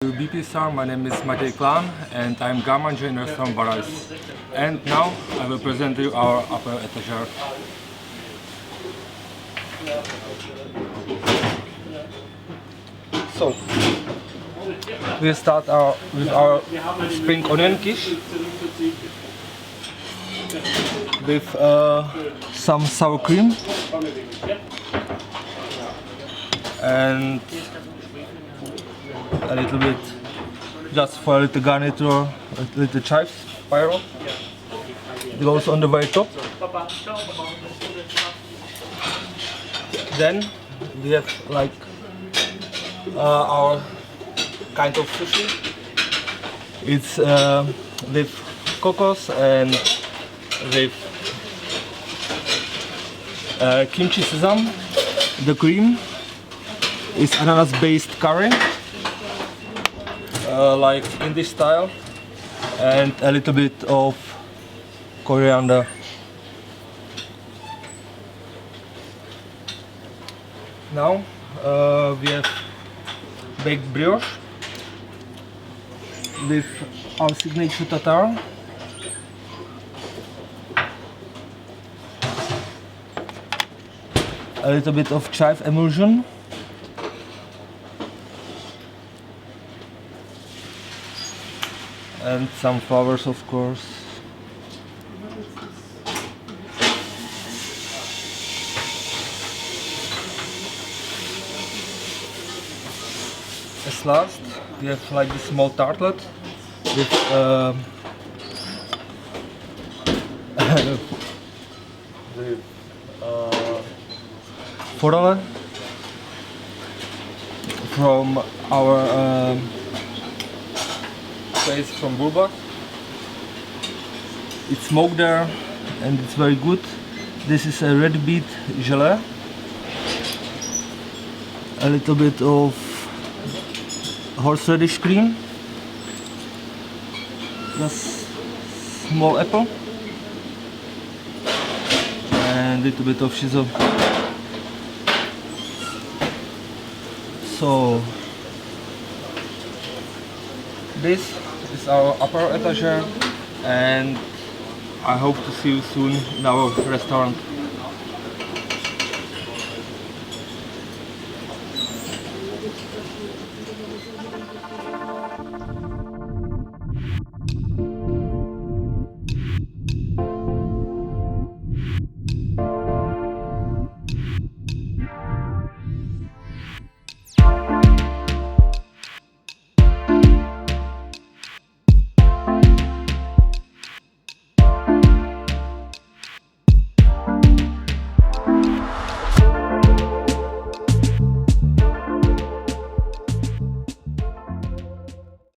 BP Star, my name is MICHELIN and I'm garment manager in restaurant Bareiss. And now I will present you our apéro étagère. So, we start with our spring onion quiche with some sour cream and a little bit, just for a little garniture, a little chives, pyro. It goes on the very top. Then we have like our kind of sushi. It's with cockles and with kimchi sesame. The cream is ananas-based curry. Like in this style, and a little bit of coriander. Now we have baked brioche with our signature tartare, a little bit of chive emulsion, and some flowers, of course. As last, we have like this small tartlet with forelle from our place from Bulba. It's smoked there and it's very good. This is a red beet gelée, a little bit of horseradish cream, just small apple, and a little bit of shiso. So this is our apéro étagère, and I hope to see you soon in our restaurant.